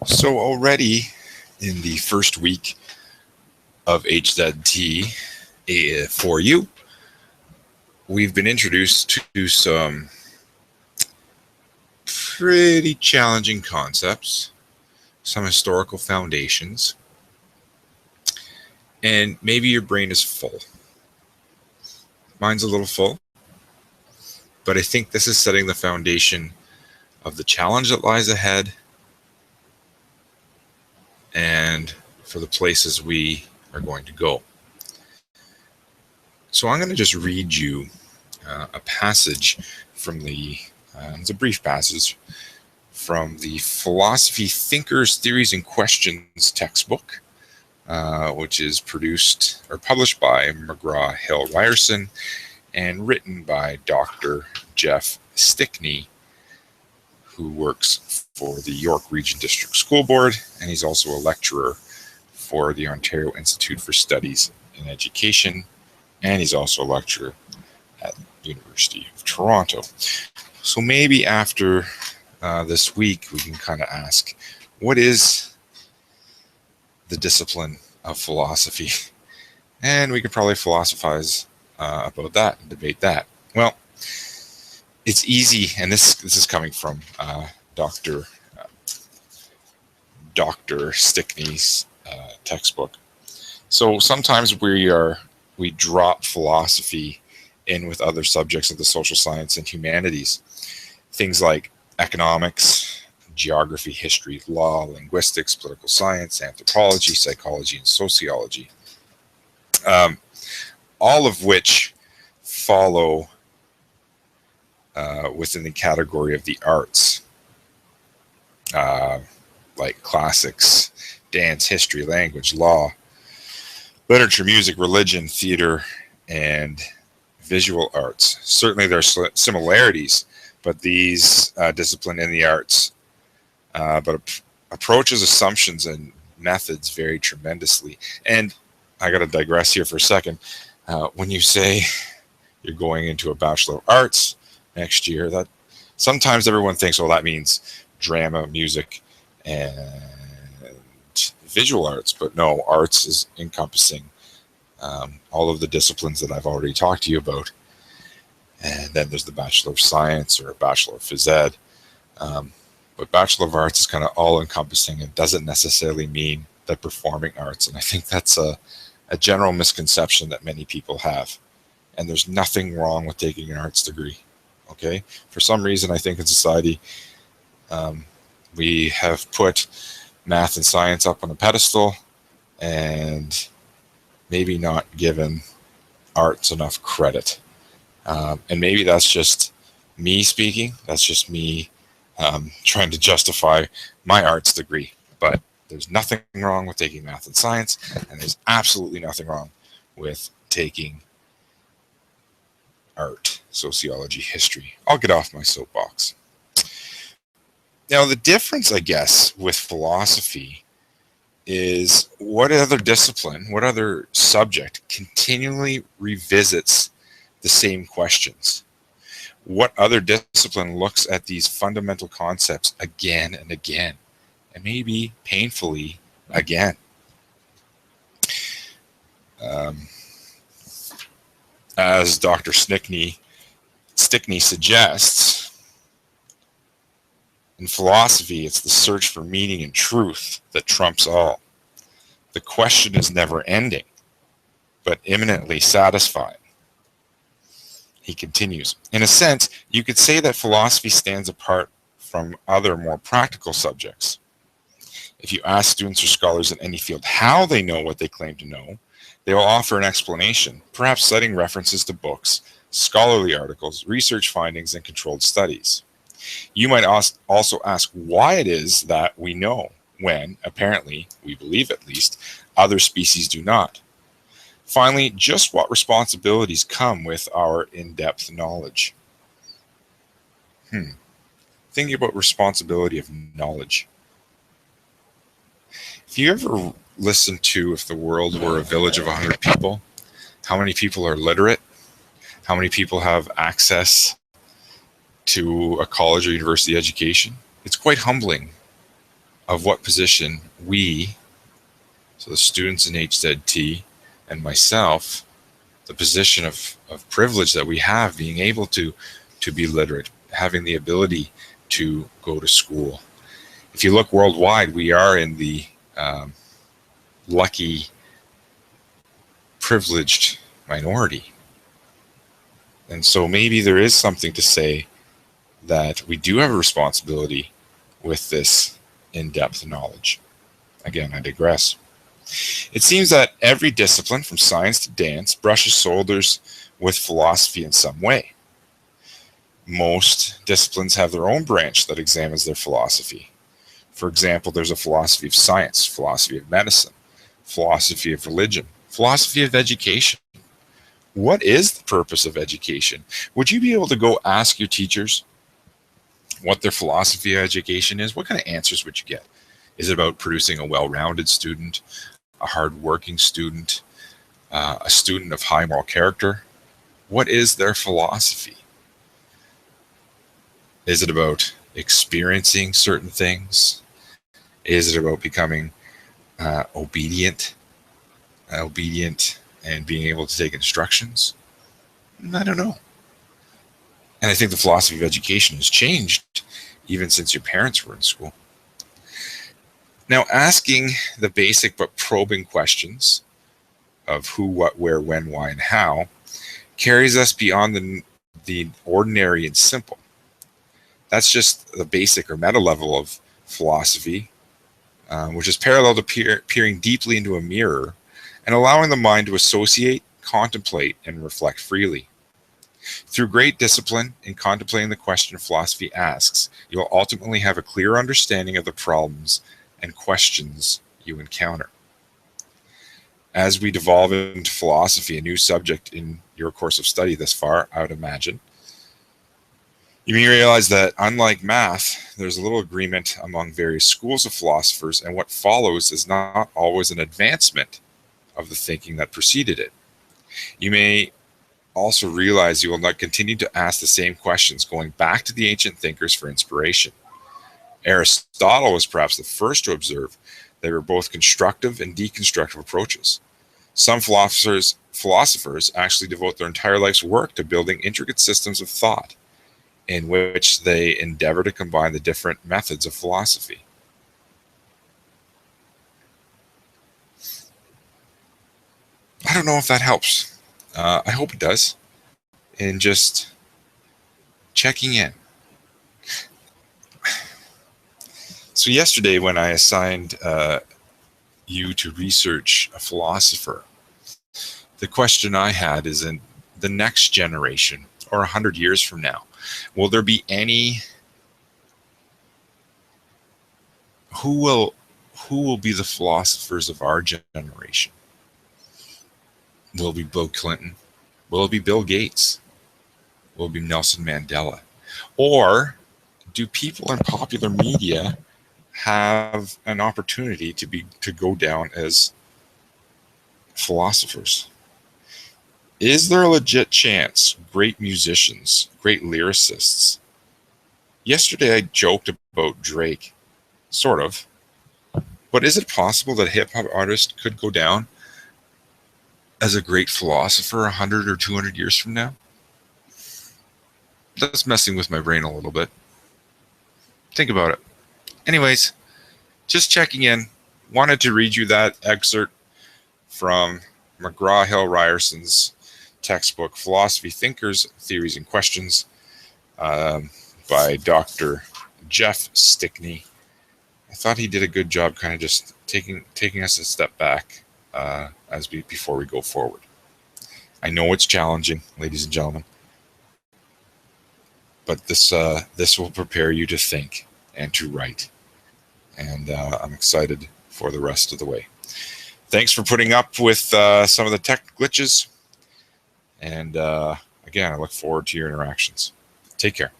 So already in the first week of HZT for you, we've been introduced to some pretty challenging concepts, some historical foundations, and maybe your brain is full. Mine's a little full, but I think this is setting the foundation of the challenge that lies ahead and for the places we are going to go. So I'm going to just read you a passage from it's a brief passage from the Philosophy Thinkers, Theories, and Questions textbook, which is produced or published by McGraw-Hill Ryerson and written by Dr. Jeff Stickney, who works for the York Region District School Board, and he's also a lecturer for the Ontario Institute for Studies in Education, and he's also a lecturer at the University of Toronto. So maybe after this week, we can kind of ask, what is the discipline of philosophy? And we could probably philosophize about that and debate that. Well, it's easy, and this is coming from Dr. Stickney's textbook. So sometimes we drop philosophy in with other subjects of the social science and humanities, things like economics, geography, history, law, linguistics, political science, anthropology, psychology, and sociology, all of which follow within the category of the arts, like classics, dance, history, language, law, literature, music, religion, theater, and visual arts. Certainly there are similarities, but these discipline in the arts, but approaches, assumptions, and methods vary tremendously. And I got to digress here for a second. When you say you're going into a Bachelor of Arts next year, that sometimes everyone thinks, well, that means drama, music, and visual arts. But no, arts is encompassing all of the disciplines that I've already talked to you about. And then there's the Bachelor of Science or a Bachelor of Phys Ed. But Bachelor of Arts is kind of all encompassing and doesn't necessarily mean that performing arts. And I think that's a general misconception that many people have. And there's nothing wrong with taking an arts degree. Okay? For some reason, I think in society, we have put math and science up on a pedestal and maybe not given arts enough credit. And maybe that's just me speaking. That's just me trying to justify my arts degree. But there's nothing wrong with taking math and science, and there's absolutely nothing wrong with taking art, sociology, history. I'll get off my soapbox. Now, the difference, I guess, with philosophy is what other discipline, what other subject continually revisits the same questions? What other discipline looks at these fundamental concepts again and again, and maybe painfully again? As Dr. Stickney suggests, in philosophy, it's the search for meaning and truth that trumps all. The question is never ending, but imminently satisfied. He continues, in a sense, you could say that philosophy stands apart from other more practical subjects. If you ask students or scholars in any field how they know what they claim to know, they will offer an explanation, perhaps citing references to books, scholarly articles, research findings, and controlled studies. You might also ask why it is that we know when, apparently, we believe at least, other species do not. Finally, just what responsibilities come with our in-depth knowledge? Thinking about responsibility of knowledge. If you ever listened to If the World Were a Village of 100 People, how many people are literate? How many people have access to a college or university education? It's quite humbling of what position we, so the students in HZT and myself, the position of privilege that we have, being able to be literate, having the ability to go to school. If you look worldwide, we are in the lucky, privileged minority. And so maybe there is something to say that we do have a responsibility with this in-depth knowledge. Again, I digress. It seems that every discipline, from science to dance, brushes shoulders with philosophy in some way. Most disciplines have their own branch that examines their philosophy. For example, there's a philosophy of science, philosophy of medicine, philosophy of religion, philosophy of education. What is the purpose of education? Would you be able to go ask your teachers what their philosophy of education is? What kind of answers would you get? Is it about producing a well-rounded student, a hard-working student, a student of high moral character? What is their philosophy? Is it about experiencing certain things? Is it about becoming obedient and being able to take instructions? I don't know. And I think the philosophy of education has changed even since your parents were in school. Now, asking the basic but probing questions of who, what, where, when, why, and how carries us beyond the ordinary and simple. That's just the basic or meta level of philosophy, which is parallel to peering deeply into a mirror and allowing the mind to associate, contemplate, and reflect freely. Through great discipline in contemplating the question philosophy asks, you will ultimately have a clear understanding of the problems and questions you encounter. As we devolve into philosophy, a new subject in your course of study thus far, I would imagine, you may realize that unlike math, there's a little agreement among various schools of philosophers, and what follows is not always an advancement of the thinking that preceded it. You may also realize you will not continue to ask the same questions, going back to the ancient thinkers for inspiration. Aristotle was perhaps the first to observe there were both constructive and deconstructive approaches. Some philosophers actually devote their entire life's work to building intricate systems of thought in which they endeavor to combine the different methods of philosophy. I don't know if that helps. I hope it does. In just checking in. So yesterday when I assigned you to research a philosopher, the question I had is, in the next generation, or 100 years from now, will there be any, who will be the philosophers of our generation? Will it be Bill Clinton? Will it be Bill Gates? Will it be Nelson Mandela? Or do people in popular media have an opportunity to go down as philosophers? Is there a legit chance great musicians, great lyricists? Yesterday I joked about Drake, sort of. But is it possible that a hip-hop artist could go down as a great philosopher 100 or 200 years from now? That's messing with my brain a little bit. Think about it. Anyways, just checking in. Wanted to read you that excerpt from McGraw-Hill Ryerson's textbook, Philosophy Thinkers, Theories and Questions, by Dr. Jeff Stickney. I thought he did a good job kind of just taking us a step back before we go forward. I know it's challenging, ladies and gentlemen, but this will prepare you to think and to write. And I'm excited for the rest of the way. Thanks for putting up with some of the tech glitches. And again, I look forward to your interactions. Take care.